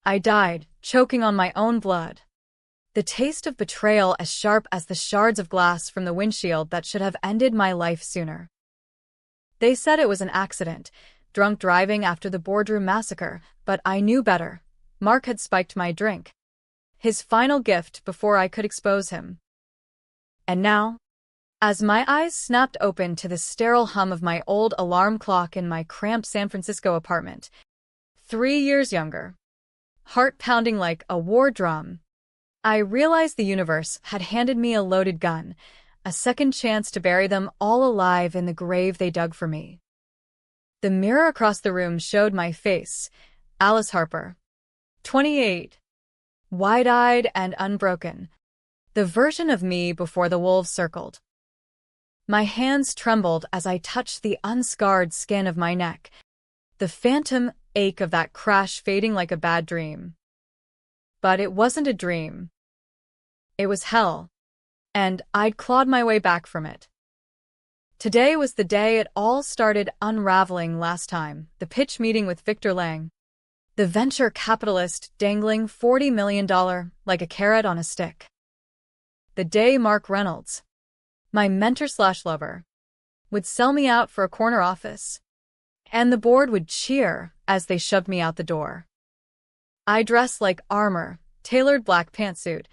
I died, choking on my own blood. The taste of betrayal as sharp as the shards of glass from the windshield that should have ended my life sooner. They said it was an accident, drunk driving after the boardroom massacre, but I knew better. Mark had spiked my drink. His final gift before I could expose him. And now, as my eyes snapped open to the sterile hum of my old alarm clock in my cramped San Francisco apartment, 3 years younger, heart pounding like a war drum, I realized the universe had handed me a loaded gun, a second chance to bury them all alive in the grave they dug for me. The mirror across the room showed my face, Alice Harper, 28, wide-eyed and unbroken, the version of me before the wolves circled. My hands trembled as I touched the unscarred skin of my neck, the phantom ache of that crash fading like a bad dream. But it wasn't a dream. It was hell, and I'd clawed my way back from it. Today was the day it all started unraveling last time, the pitch meeting with Victor Lang, the venture capitalist dangling $40 million like a carrot on a stick. The day Mark Reynolds, my mentor/lover, would sell me out for a corner office, and the board would cheer as they shoved me out the door. I dressed like armor, tailored black pantsuit,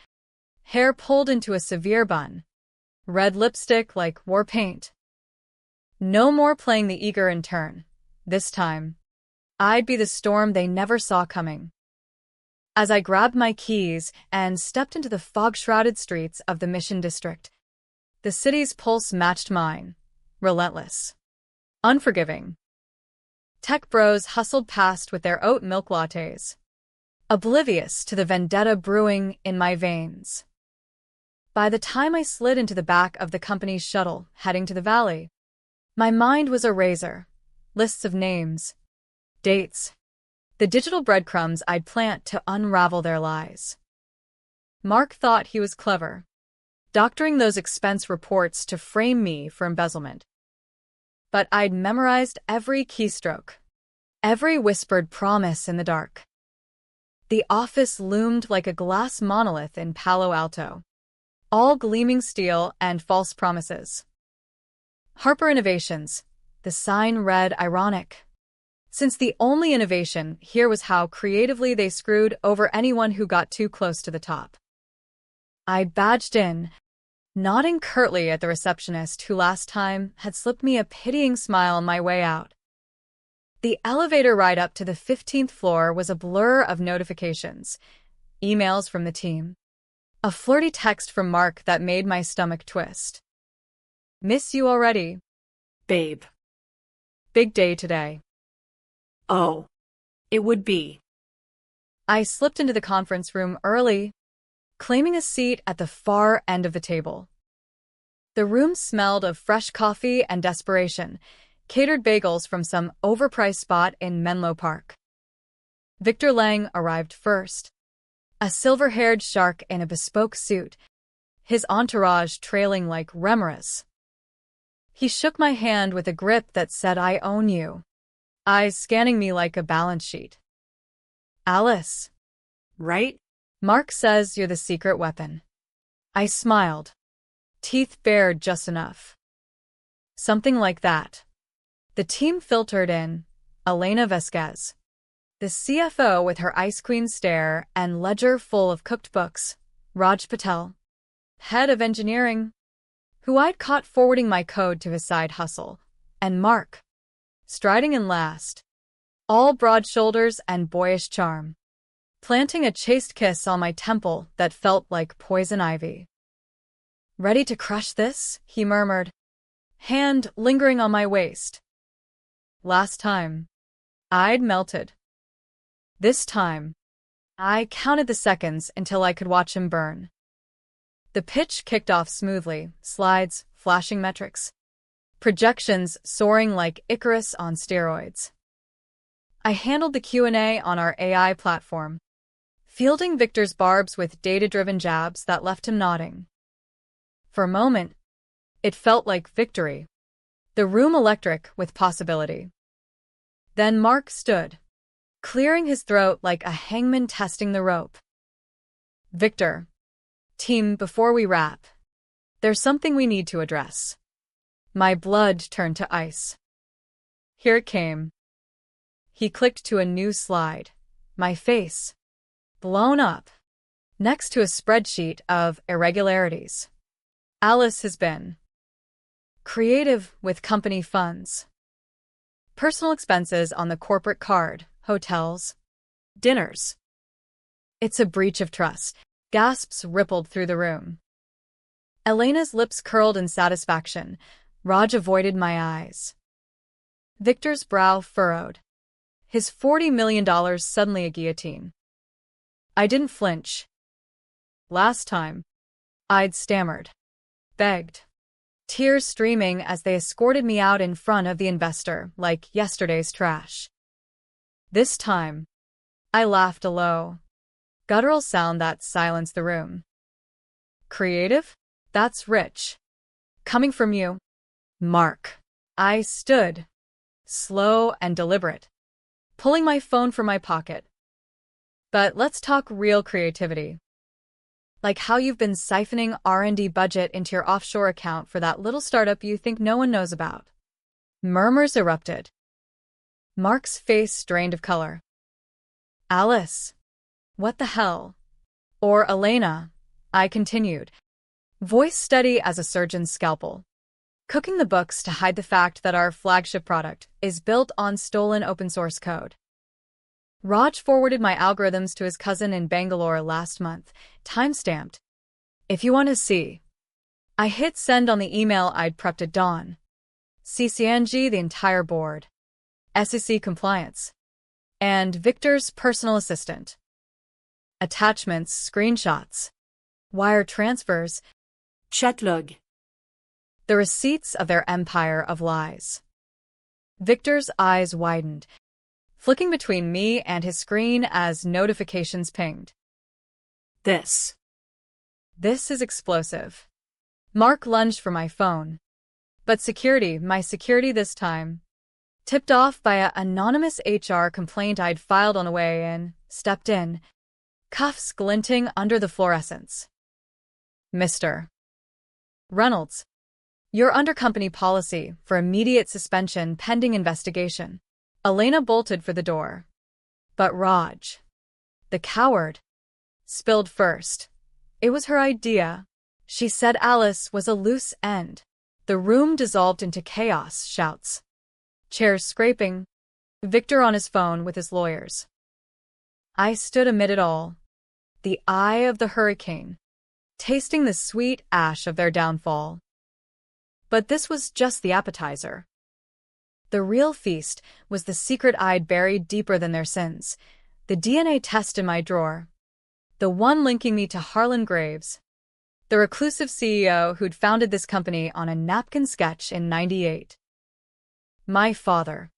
hair pulled into a severe bun, red lipstick like war paint. No more playing the eager intern. This time, I'd be the storm they never saw coming. As I grabbed my keys and stepped into the fog-shrouded streets of the Mission District, the city's pulse matched mine, relentless, unforgiving. Tech bros hustled past with their oat milk lattes, oblivious to the vendetta brewing in my veins. By the time I slid into the back of the company's shuttle heading to the valley, my mind was a razor, lists of names, dates, the digital breadcrumbs I'd plant to unravel their lies. Mark thought he was clever, doctoring those expense reports to frame me for embezzlement. But I'd memorized every keystroke, every whispered promise in the dark. The office loomed like a glass monolith in Palo Alto, all gleaming steel and false promises. Harper Innovations, the sign read ironic, since the only innovation here was how creatively they screwed over anyone who got too close to the top. I badged in, nodding curtly at the receptionist who last time had slipped me a pitying smile on my way out. The elevator ride up to the 15th floor was a blur of notifications, emails from the team, a flirty text from Mark that made my stomach twist. Miss you already, Babe. big day today. Oh, it would be. I slipped into the conference room early, claiming a seat at the far end of the table. The room smelled of fresh coffee and desperation, catered bagels from some overpriced spot in Menlo Park. Victor Lang arrived first, a silver-haired shark in a bespoke suit, his entourage trailing like remoras. He shook my hand with a grip that said, "I own you," eyes scanning me like a balance sheet. "Alice." Right? "Mark says you're the secret weapon." I smiled, teeth bared just enough. "Something like that." The team filtered in, Elena Vasquez, the CFO with her ice queen stare and ledger full of cooked books, Raj Patel, head of engineering, who I'd caught forwarding my code to his side hustle, and Mark, striding in last, all broad shoulders and boyish charm, planting a chaste kiss on my temple that felt like poison ivy. "Ready to crush this?" he murmured, hand lingering on my waist. Last time, I'd melted. This time, I counted the seconds until I could watch him burn. The pitch kicked off smoothly, slides, flashing metrics, projections soaring like Icarus on steroids. I handled the Q&A on our AI platform, fielding Victor's barbs with data-driven jabs that left him nodding. For a moment, it felt like victory, the room electric with possibility. Then Mark stood, clearing his throat like a hangman testing the rope. Victor. Team, before we wrap, there's something we need to address. My blood turned to ice. Here it came. He clicked to a new slide. My face. Blown up. Next to a spreadsheet of irregularities. Alice has been creative with company funds. Personal expenses on the corporate card, hotels, dinners. It's a breach of trust. Gasps rippled through the room. Elena's lips curled in satisfaction. Raj avoided my eyes. Victor's brow furrowed. His $40 million suddenly a guillotine. I didn't flinch. Last time, I'd stammered. Begged. Tears streaming as they escorted me out in front of the investor like yesterday's trash. This time, I laughed a low, guttural sound that silenced the room. Creative? That's rich. Coming from you, Mark. I stood, slow and deliberate, pulling my phone from my pocket. But let's talk real creativity. Like how you've been siphoning R&D budget into your offshore account for that little startup you think no one knows about. Murmurs erupted. Mark's face drained of color. Alice. What the hell? Or Elena, I continued, voice steady as a surgeon's scalpel. Cooking the books to hide the fact that our flagship product is built on stolen open-source code. Raj forwarded my algorithms to his cousin in Bangalore last month, time-stamped. If you want to see. I hit send on the email I'd prepped at dawn. CCNG the entire board. SEC compliance. And Victor's personal assistant. Attachments, screenshots. Wire transfers. Chatlog. The receipts of their empire of lies. Victor's eyes widened, flicking between me and his screen as notifications pinged. This is explosive. Mark lunged for my phone. But my security this time, tipped off by an anonymous HR complaint I'd filed on the way in, stepped in, cuffs glinting under the fluorescence. Mr. Reynolds, you're under company policy for immediate suspension pending investigation. Elena bolted for the door. But Raj, the coward, spilled first. It was her idea. She said Alice was a loose end. The room dissolved into chaos, shouts. Chairs scraping. Victor on his phone with his lawyers. I stood amid it all, the eye of the hurricane, tasting the sweet ash of their downfall. But this was just the appetizer. The real feast was the secret I'd buried deeper than their sins, the DNA test in my drawer, the one linking me to Harlan Graves, the reclusive CEO who'd founded this company on a napkin sketch in '98. My father.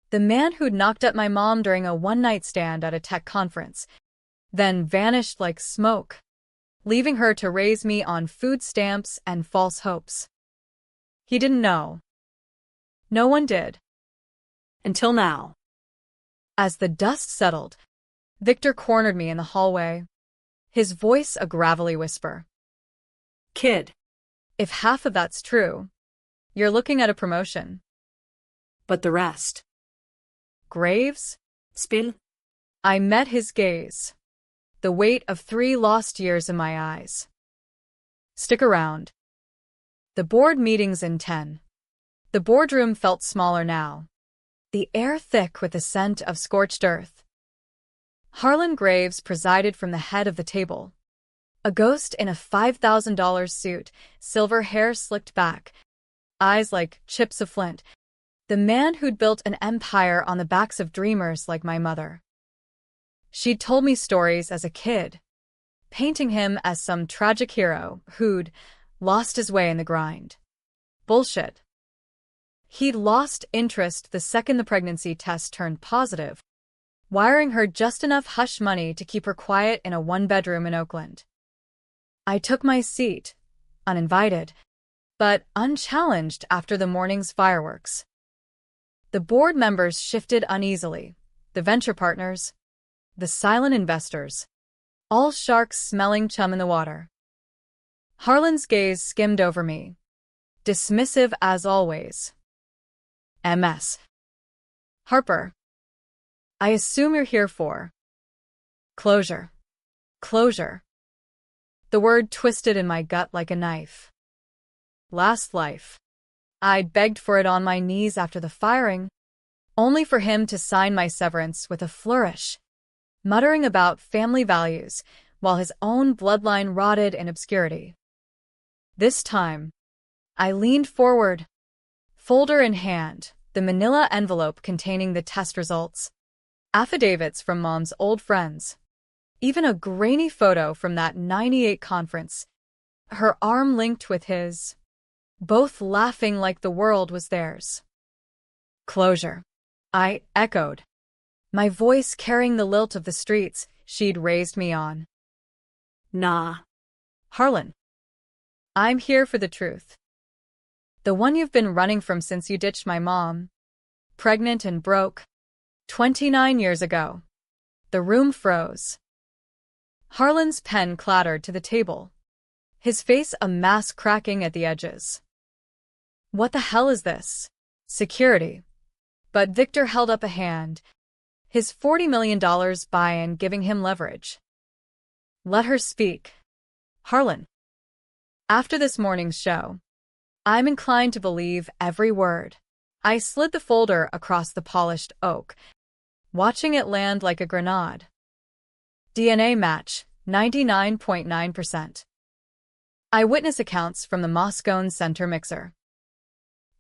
The man who'd knocked up my mom during a one-night stand at a tech conference, then vanished like smoke, leaving her to raise me on food stamps and false hopes. He didn't know. No one did. Until now. As the dust settled, Victor cornered me in the hallway, his voice a gravelly whisper. Kid. If half of that's true, you're looking at a promotion. But the rest. Graves? Spill. I met his gaze, the weight of 3 lost years in my eyes. Stick around. The board meeting's in 10. The boardroom felt smaller now, the air thick with the scent of scorched earth. Harlan Graves presided from the head of the table. A ghost in a $5,000 suit, silver hair slicked back, eyes like chips of flint. The man who'd built an empire on the backs of dreamers like my mother. She'd told me stories as a kid, painting him as some tragic hero who'd lost his way in the grind. Bullshit. He'd lost interest the second the pregnancy test turned positive, wiring her just enough hush money to keep her quiet in a one-bedroom in Oakland. I took my seat, uninvited, but unchallenged after the morning's fireworks. The board members shifted uneasily, the venture partners, the silent investors, all sharks smelling chum in the water. Harlan's gaze skimmed over me, dismissive as always. MS. Harper. I assume you're here for closure. Closure. The word twisted in my gut like a knife. Last life. I'd begged for it on my knees after the firing, only for him to sign my severance with a flourish, muttering about family values while his own bloodline rotted in obscurity. This time, I leaned forward, folder in hand, the manila envelope containing the test results, affidavits from Mom's old friends, even a grainy photo from that '98 conference, her arm linked with his, both laughing like the world was theirs. Closure. I echoed, my voice carrying the lilt of the streets she'd raised me on. Nah. Harlan. I'm here for the truth. The one you've been running from since you ditched my mom, pregnant and broke, 29 years ago. The room froze. Harlan's pen clattered to the table, his face a mass cracking at the edges. What the hell is this? Security. But Victor held up a hand, his $40 million buy-in giving him leverage. Let her speak. Harlan. After this morning's show, I'm inclined to believe every word. I slid the folder across the polished oak, watching it land like a grenade. DNA match, 99.9%. Eyewitness accounts from the Moscone Center mixer.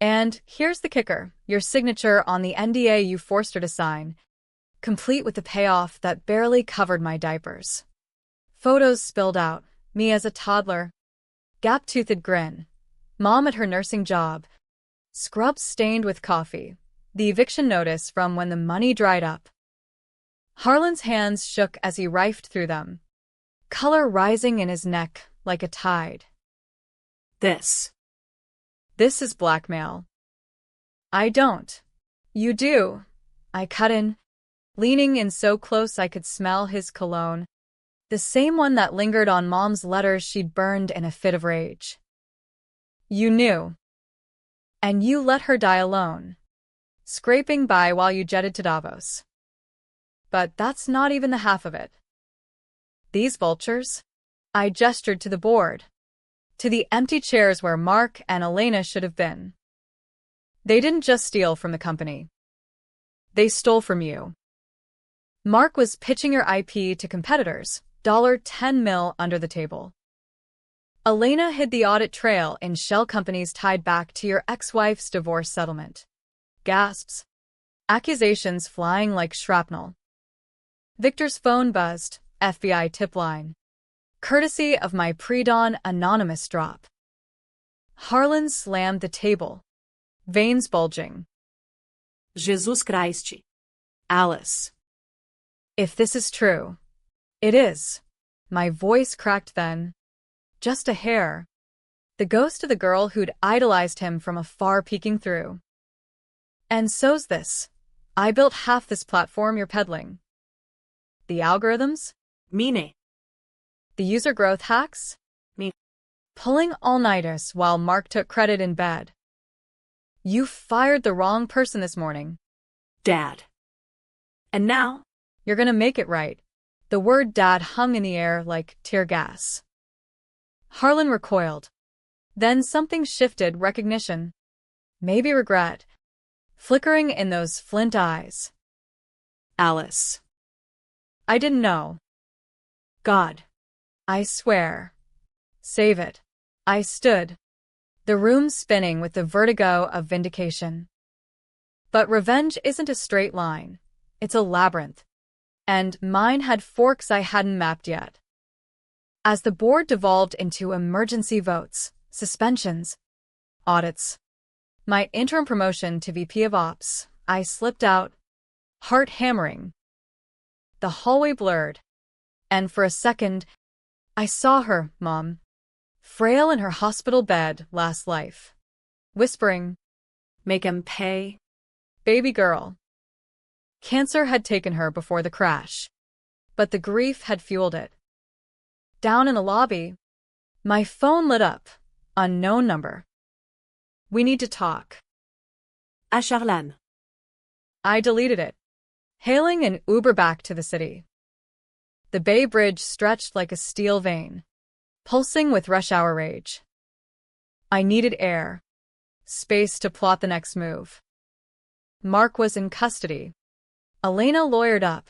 And here's the kicker, your signature on the NDA you forced her to sign, complete with the payoff that barely covered my diapers. Photos spilled out, me as a toddler, gap-toothed grin, Mom at her nursing job, scrubs stained with coffee, the eviction notice from when the money dried up. Harlan's hands shook as he rifled through them, color rising in his neck like a tide. This is blackmail. I don't. You do. I cut in, leaning in so close I could smell his cologne, the same one that lingered on Mom's letters she'd burned in a fit of rage. You knew. And you let her die alone, scraping by while you jetted to Davos. But that's not even the half of it. These vultures? I gestured to the board, to the empty chairs where Mark and Elena should have been. They didn't just steal from the company. They stole from you. Mark was pitching your IP to competitors, $10 million under the table. Elena hid the audit trail in shell companies tied back to your ex-wife's divorce settlement. Gasps. Accusations flying like shrapnel. Victor's phone buzzed, FBI tip line. Courtesy of my pre-dawn anonymous drop. Harlan slammed the table, veins bulging. Jesus Christ. Alice. If this is true. It is. My voice cracked then. Just a hair. The ghost of the girl who'd idolized him from afar peeking through. And so's this. I built half this platform you're peddling. The algorithms? Mine. The user growth hacks? Me. Pulling all-nighters while Mark took credit in bed. You fired the wrong person this morning. Dad. And now? You're gonna make it right. The word dad hung in the air like tear gas. Harlan recoiled. Then something shifted, recognition. Maybe regret. Flickering in those flint eyes. Alice. I didn't know. God. I swear. Save it. I stood, the room spinning with the vertigo of vindication. But revenge isn't a straight line. It's a labyrinth. And mine had forks I hadn't mapped yet. As the board devolved into emergency votes, suspensions, audits, my interim promotion to VP of Ops, I slipped out, heart hammering. The hallway blurred, and for a second, I saw her, Mom, frail in her hospital bed last life, whispering, Make 'em pay. Baby girl. Cancer had taken her before the crash, but the grief had fueled it. Down in the lobby, my phone lit up. Unknown number. We need to talk. À Charlane. I deleted it, hailing an Uber back to the city. The Bay Bridge stretched like a steel vein, pulsing with rush hour rage. I needed air, space to plot the next move. Mark was in custody. Elena lawyered up.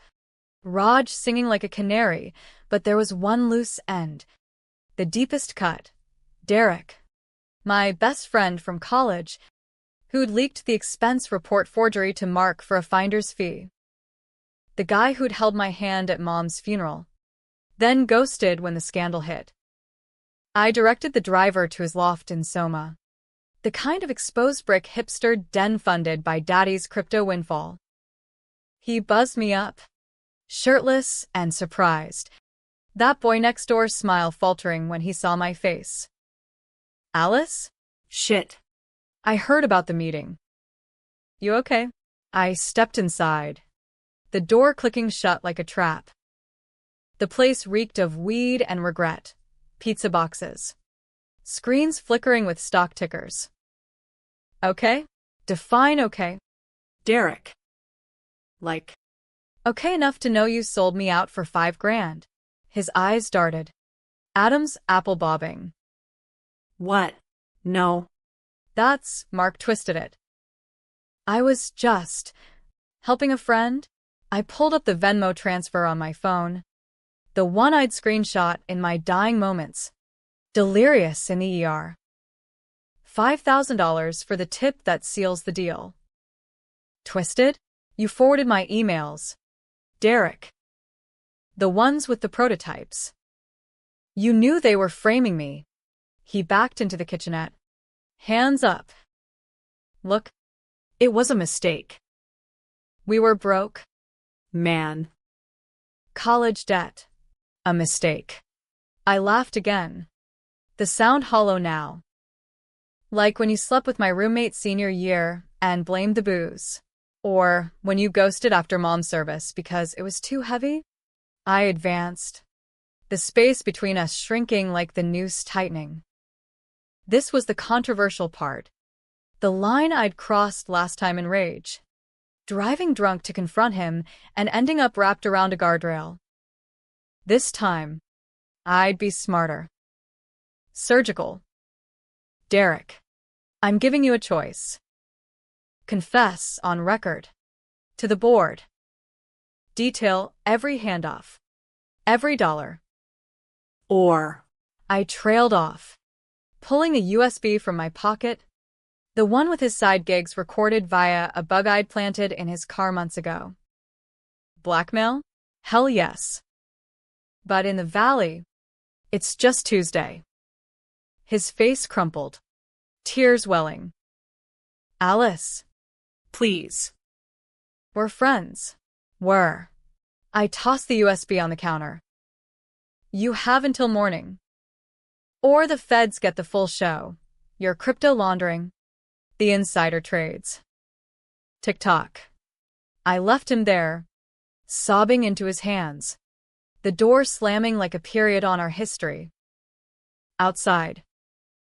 Raj singing like a canary, but there was one loose end. The deepest cut. Derek, my best friend from college, who'd leaked the expense report forgery to Mark for a finder's fee. The guy who'd held my hand at Mom's funeral, then ghosted when the scandal hit. I directed the driver to his loft in Soma, the kind of exposed brick hipster den funded by Daddy's crypto windfall. He buzzed me up, shirtless and surprised, that boy next door's smile faltering when he saw my face. Alice? Shit. I heard about the meeting. You okay? I stepped inside, the door clicking shut like a trap. The place reeked of weed and regret. Pizza boxes. Screens flickering with stock tickers. Okay? Define okay. Derek. Like. Okay enough to know you sold me out for $5,000. His eyes darted. Adam's apple bobbing. What? No. That's, Mark twisted it. I was just helping a friend. I pulled up the Venmo transfer on my phone. The one I'd screenshot in my dying moments. Delirious in the ER. $5,000 for the tip that seals the deal. Twisted? You forwarded my emails. Derek. The ones with the prototypes. You knew they were framing me. He backed into the kitchenette. Hands up. Look. It was a mistake. We were broke. Man. College debt. A mistake. I laughed again. The sound hollow now. Like when you slept with my roommate senior year and blamed the booze. Or when you ghosted after mom's service because it was too heavy. I advanced. The space between us shrinking like the noose tightening. This was the controversial part. The line I'd crossed last time in rage. Driving drunk to confront him and ending up wrapped around a guardrail. This time, I'd be smarter. Surgical. Derek, I'm giving you a choice. Confess on record. To the board. Detail every handoff. Every dollar. Or. I trailed off, pulling a USB from my pocket, the one with his side gigs recorded via a bug I'd planted in his car months ago. Blackmail? Hell yes. But in the valley, it's just Tuesday. His face crumpled, tears welling. Alice. Please. We're friends. Were. I tossed the USB on the counter. You have until morning. Or the feds get the full show. Your crypto laundering. The insider trades. Tick-tock. I left him there, sobbing into his hands. The door slamming like a period on our history. Outside,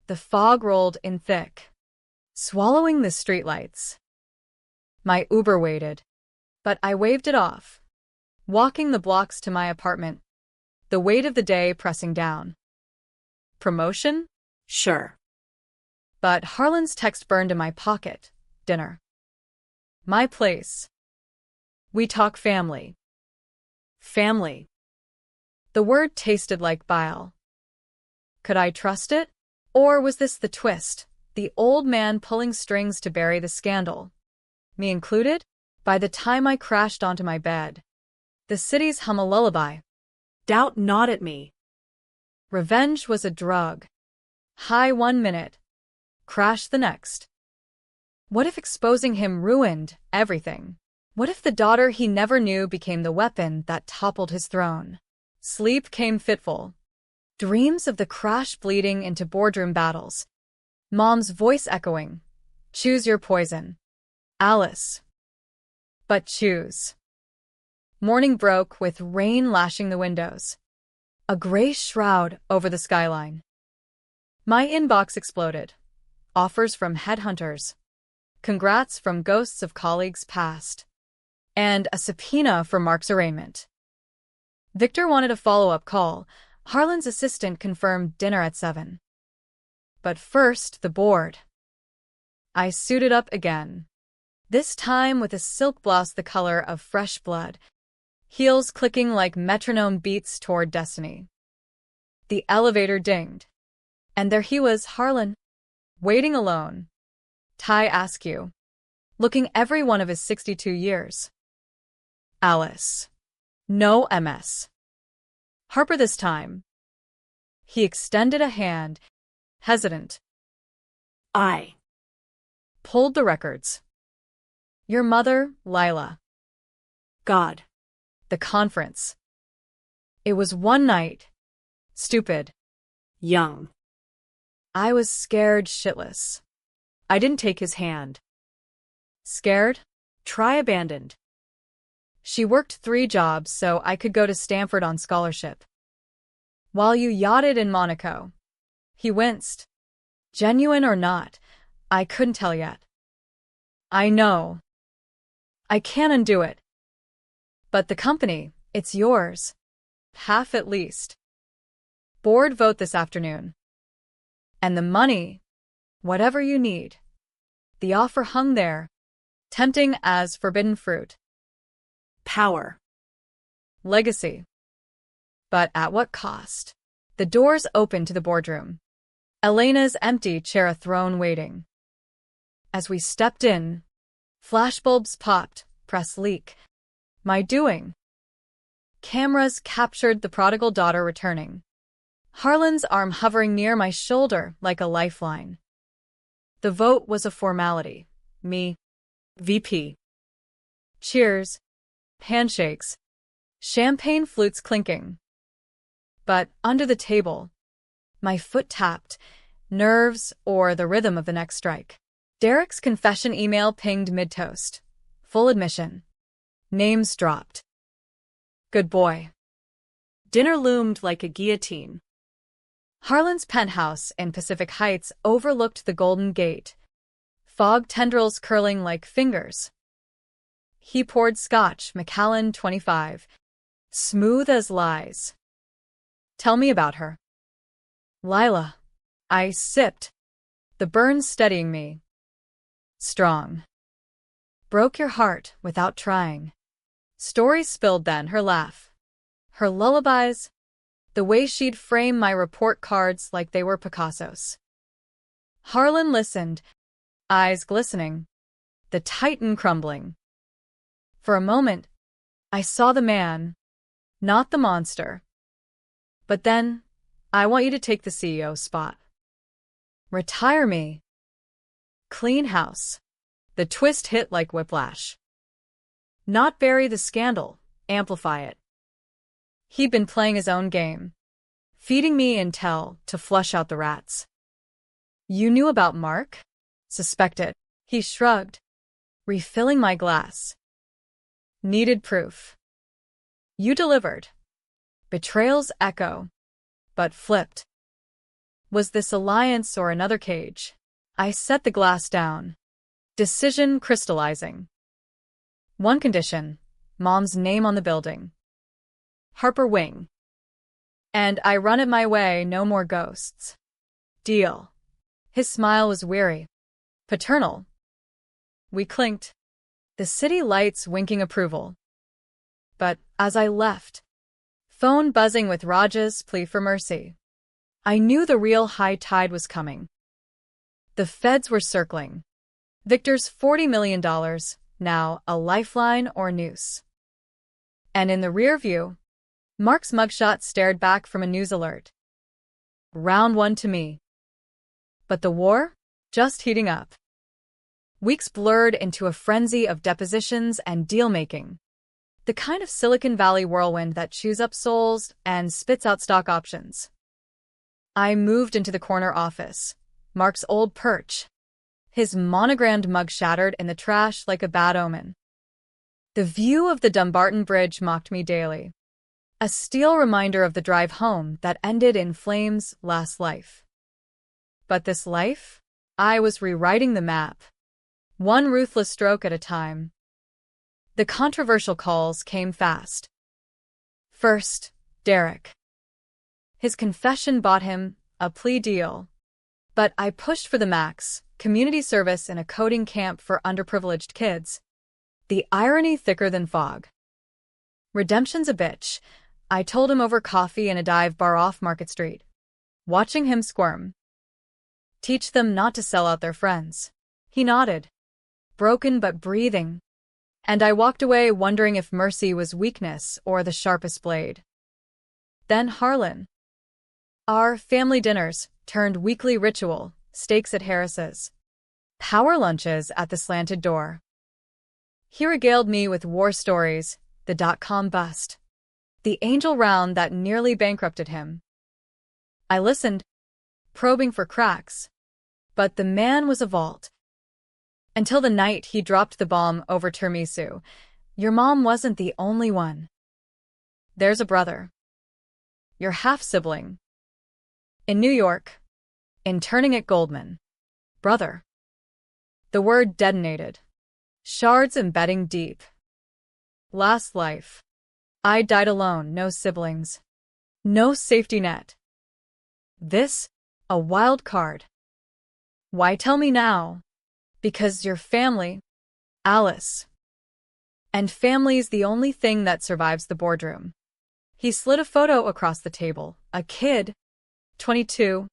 the fog rolled in thick, swallowing the streetlights. My Uber waited, but I waved it off, walking the blocks to my apartment, the weight of the day pressing down. Promotion? Sure. But Harlan's text burned in my pocket. Dinner. My place. We talk family. Family. The word tasted like bile. Could I trust it? Or was this the twist, the old man pulling strings to bury the scandal? Me included? By the time I crashed onto my bed, the city's hum a lullaby. Doubt not at me. Revenge was a drug. High 1 minute. Crash the next. What if exposing him ruined everything? What if the daughter he never knew became the weapon that toppled his throne? Sleep came fitful. Dreams of the crash bleeding into boardroom battles. Mom's voice echoing. Choose your poison. Alice. But choose. Morning broke with rain lashing the windows, a gray shroud over the skyline. My inbox exploded. Offers from headhunters, congrats from ghosts of colleagues past, and a subpoena for Mark's arraignment. Victor wanted a follow-up call. Harlan's assistant confirmed dinner at 7. But first, the board. I suited up again, this time with a silk blouse the color of fresh blood, heels clicking like metronome beats toward destiny. The elevator dinged, and there he was, Harlan, waiting alone. Ty Askew, looking every one of his 62 years. Alice. No MS. Harper this time. He extended a hand, hesitant. I Pulled the records. Your mother, Lila. God. The conference. It was one night. Stupid. Young. I was scared shitless. I didn't take his hand. Scared? Try abandoned. She worked 3 jobs so I could go to Stanford on scholarship. While you yachted in Monaco. He winced. Genuine or not, I couldn't tell yet. I know. I can't undo it. But the company, it's yours. Half at least. Board vote this afternoon. And the money, whatever you need. The offer hung there, tempting as forbidden fruit. Power. Legacy. But at what cost? The doors opened to the boardroom. Elena's empty chair, a throne waiting. As we stepped in, flashbulbs popped, press leak. My doing. Cameras captured the prodigal daughter returning. Harlan's arm hovering near my shoulder like a lifeline. The vote was a formality. Me. VP. Cheers. Handshakes. Champagne flutes clinking. But under the table, my foot tapped, nerves or the rhythm of the next strike. Derek's confession email pinged mid-toast. Full admission. Names dropped. Good boy. Dinner loomed like a guillotine. Harlan's penthouse in Pacific Heights overlooked the Golden Gate, fog tendrils curling like fingers. He poured scotch, Macallan 25, smooth as lies. Tell me about her. Lila. I sipped, the burn steadying me. Strong. Broke your heart without trying. Stories spilled then, her laugh. Her lullabies. The way she'd frame my report cards like they were Picasso's. Harlan listened, eyes glistening, the titan crumbling. For a moment, I saw the man, not the monster. But then, I want you to take the CEO spot. Retire me. Clean house. The twist hit like whiplash. Not bury the scandal, amplify it. He'd been playing his own game, feeding me intel to flush out the rats. You knew about Mark? Suspected. He shrugged, refilling my glass. Needed proof. You delivered. Betrayal's echo, but flipped. Was this alliance or another cage? I set the glass down. Decision crystallizing. One condition, Mom's name on the building. Harper Wing. And I run it my way, no more ghosts. Deal. His smile was weary. Paternal. We clinked, the city lights winking approval. But as I left, phone buzzing with Raj's plea for mercy, I knew the real high tide was coming. The feds were circling. Victor's $40 million, now a lifeline or noose. And in the rear view, Mark's mugshot stared back from a news alert. Round 1 to me. But the war? Just heating up. Weeks blurred into a frenzy of depositions and deal-making. The kind of Silicon Valley whirlwind that chews up souls and spits out stock options. I moved into the corner office, Mark's old perch. His monogrammed mug shattered in the trash like a bad omen. The view of the Dumbarton Bridge mocked me daily, a steel reminder of the drive home that ended in flames last life. But this life? I was rewriting the map, one ruthless stroke at a time. The controversial calls came fast. First, Derek. His confession bought him a plea deal. But I pushed for the max, community service in a coding camp for underprivileged kids. The irony thicker than fog. Redemption's a bitch, I told him over coffee in a dive bar off Market Street, watching him squirm. Teach them not to sell out their friends. He nodded, broken but breathing. And I walked away wondering if mercy was weakness or the sharpest blade. Then Harlan. Our family dinners turned weekly ritual, steaks at Harris's, power lunches at the slanted door. He regaled me with war stories, the dot-com bust, the angel round that nearly bankrupted him. I listened, probing for cracks, but the man was a vault. Until the night he dropped the bomb over tiramisu. Your mom wasn't the only one. There's a brother. Your half-sibling. In New York. Interning at Goldman. Brother. The word detonated. Shards embedding deep. Last life. I died alone, no siblings. No safety net. This? A wild card. Why tell me now? Because your family, Alice. And family's the only thing that survives the boardroom. He slid a photo across the table, a kid, 22,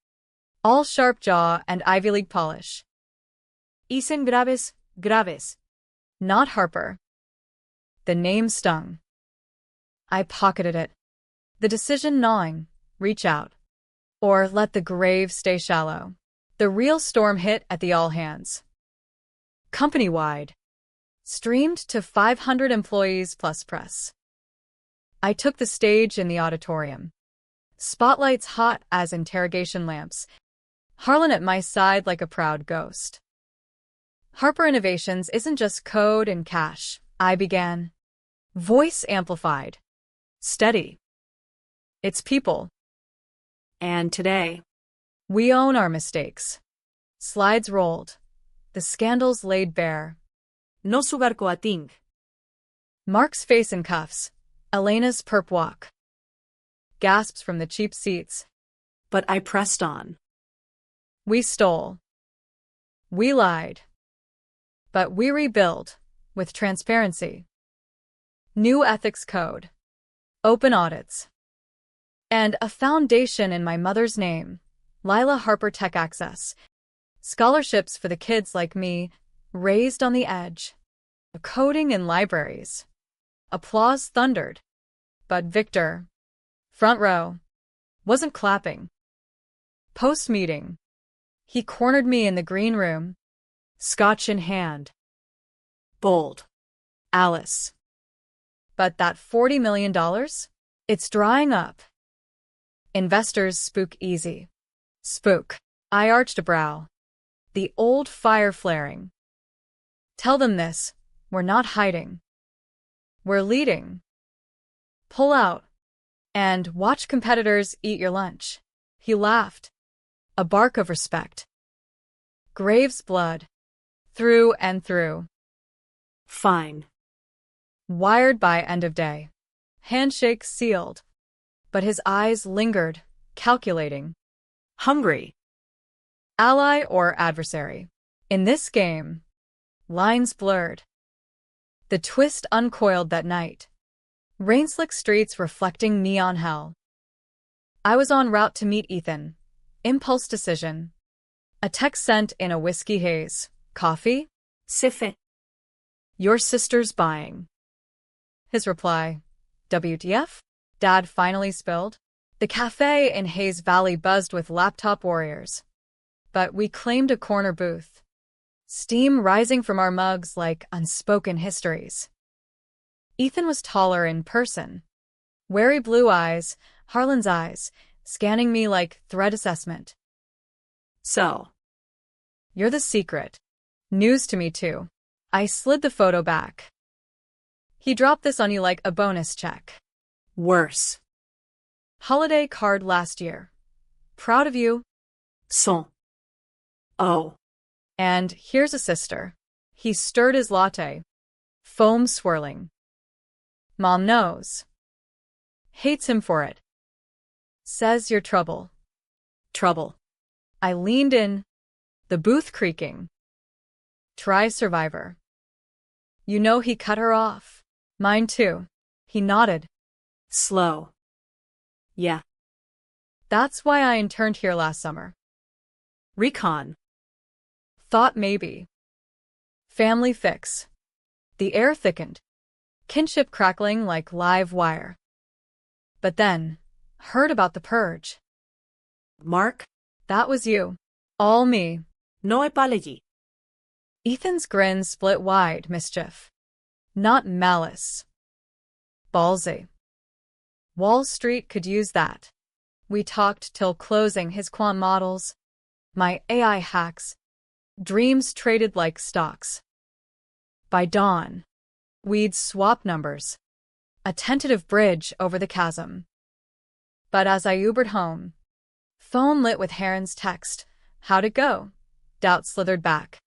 all sharp jaw and Ivy League polish. Isen Graves, Graves. Not Harper. The name stung. I pocketed it. The decision gnawing, reach out. Or let the grave stay shallow. The real storm hit at the all hands. Company-wide. Streamed to 500 employees plus press. I took the stage in the auditorium. Spotlights hot as interrogation lamps. Harlan at my side like a proud ghost. Harper Innovations isn't just code and cash, I began. Voice amplified. Steady. It's people. And today, We own our mistakes. Slides rolled. The scandals laid bare. no sugar coating. Mark's face in cuffs. Elena's perp walk. Gasps from the cheap seats. But I pressed on. We stole. We lied. But we rebuild, with transparency. New ethics code. Open audits. And a foundation in my mother's name, Lila Harper Tech Access. Scholarships for the kids like me, raised on the edge. Coding in libraries. Applause thundered. But Victor, front row, wasn't clapping. Post-meeting. He cornered me in the green room, scotch in hand. Bold. Alice. But that $40 million? It's drying up. Investors spook easy. Spook. I arched a brow. The old fire flaring. Tell them this, we're not hiding. We're leading. Pull out. And watch competitors eat your lunch. He laughed. A bark of respect. Graves' blood. Through and through. Fine. Wired by end of day. Handshake sealed. But his eyes lingered, calculating. Hungry. Ally or adversary. In this game, lines blurred. The twist uncoiled that night. Rain-slick streets reflecting neon hell. I was en route to meet Ethan. Impulse decision. A text sent in a whiskey haze. Coffee? Sife. Your sister's buying. His reply. WTF? Dad finally spilled. The cafe in Hayes Valley buzzed with laptop warriors. But we claimed a corner booth. Steam rising from our mugs like unspoken histories. Ethan was taller in person. Wary blue eyes, Harlan's eyes, scanning me like threat assessment. So. You're the secret. News to me too. I slid the photo back. He dropped this on you like a bonus check. Worse. Holiday card last year. Proud of you. Son. Oh. And here's a sister. He stirred his latte. Foam swirling. Mom knows. Hates him for it. Says you're trouble. Trouble. I leaned in. The booth creaking. Try Survivor. You know he cut her off. Mine too. He nodded. Slow. Yeah. That's why I interned here last summer. Recon. Thought maybe. Family fix. The air thickened. Kinship crackling like live wire. But then, heard about the purge. Mark. That was you. All me. No apology. Ethan's grin split wide, mischief. Not malice. Ballsy. Wall Street could use that. We talked till closing his quant models. My AI hacks. Dreams traded like stocks. By dawn, we'd swap numbers. A tentative bridge over the chasm. But as I Ubered home, phone lit with Heron's text. How'd it go? Doubt slithered back.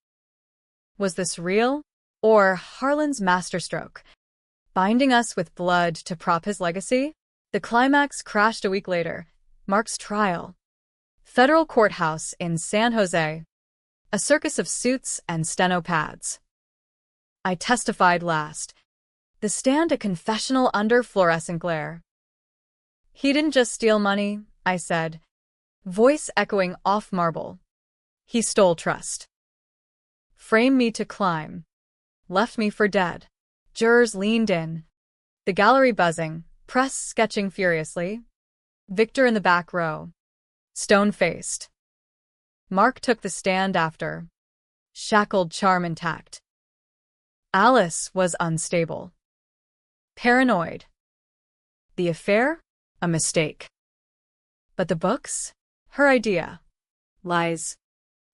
Was this real? Or Harlan's masterstroke? Binding us with blood to prop his legacy? The climax crashed a week later. Mark's trial. Federal courthouse in San Jose. A circus of suits and steno pads. I testified last. The stand a confessional under fluorescent glare. He didn't just steal money, I said, voice echoing off marble. He stole trust. Framed me to climb. Left me for dead. Jurors leaned in. The gallery buzzing, press sketching furiously. Victor in the back row. Stone-faced. Mark took the stand after. Shackled charm intact. Alice was unstable. Paranoid. The affair? A mistake. But the books? Her idea. Lies.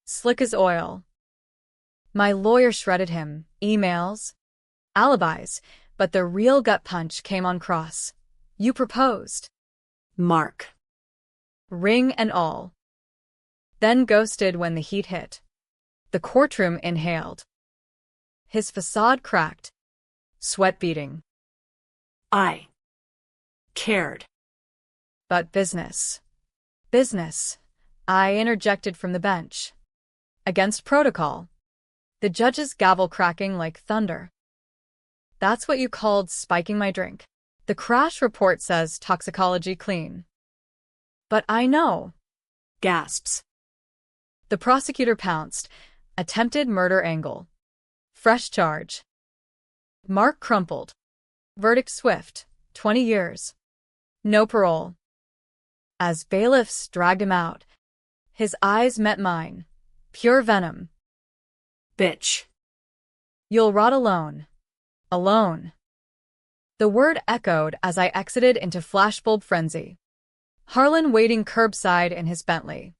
Slick as oil. My lawyer shredded him. Emails. Alibis. But the real gut punch came on cross. You proposed. Mark. Ring and all. Then ghosted when the heat hit. The courtroom inhaled. His facade cracked. Sweat beading. I cared. But business. Business. I interjected from the bench. Against protocol. The judge's gavel cracking like thunder. That's what you called spiking my drink. The crash report says toxicology clean. But I know. Gasps. The prosecutor pounced. Attempted murder angle. Fresh charge. Mark crumpled. Verdict swift. 20 years. No parole. As bailiffs dragged him out, his eyes met mine. Pure venom. Bitch. You'll rot alone. Alone. The word echoed as I exited into flashbulb frenzy. Harlan waiting curbside in his Bentley.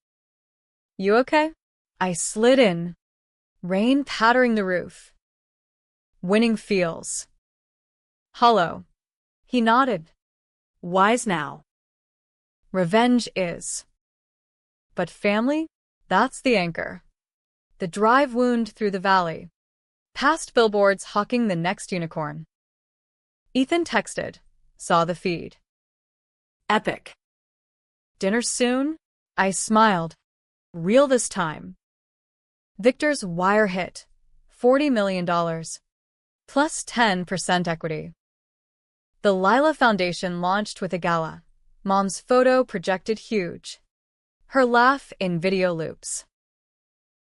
You okay? I slid in. Rain pattering the roof. Winning feels hollow. He nodded. Wise now. Revenge is. But family? That's the anchor. The drive wound through the valley. Past billboards hawking the next unicorn. Ethan texted. Saw the feed. Epic. Dinner soon? I smiled. Real this time. Victor's wire hit. $40 million. Plus 10% equity. The Lila Foundation launched with a gala. Mom's photo projected huge. Her laugh in video loops.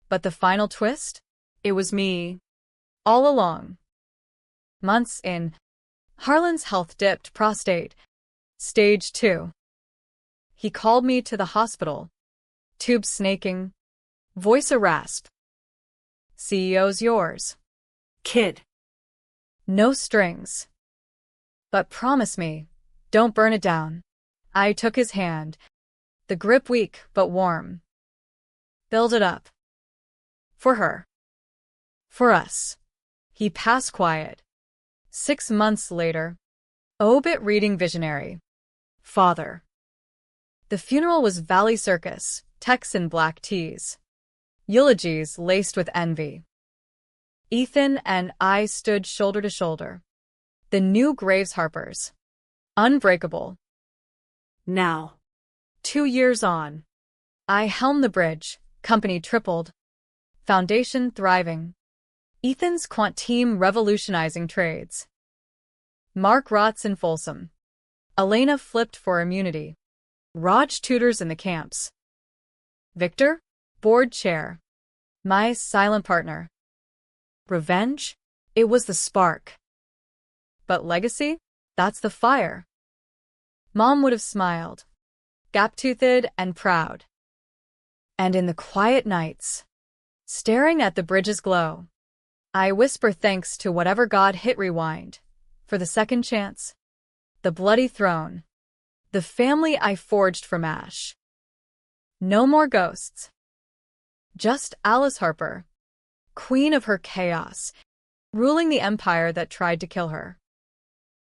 But the final twist? It was me. All along. Months in, Harlan's health dipped prostate. Stage 2. He called me to the hospital. Tubes snaking. Voice a rasp. CEO's yours. Kid. No strings. But promise me, don't burn it down. I took his hand. The grip weak but warm. Build it up. For her. For us. He passed quiet. 6 months later. Obit reading visionary. Father. The funeral was Valley Circus, Texan black tees. Eulogies laced with envy. Ethan and I stood shoulder to shoulder. The new Graves Harpers. Unbreakable. Now. 2 years on. I helmed the bridge, company tripled. Foundation thriving. Ethan's quant team revolutionizing trades. Mark rots in Folsom. Elena flipped for immunity. Raj tutors in the camps. Victor? Board chair. My silent partner. Revenge? It was the spark. But legacy? That's the fire. Mom would have smiled. Gap-toothed and proud. And in the quiet nights, staring at the bridge's glow, I whisper thanks to whatever God hit rewind, for the second chance, the bloody throne, the family I forged from ash. No more ghosts. Just Alice Harper, queen of her chaos, ruling the empire that tried to kill her.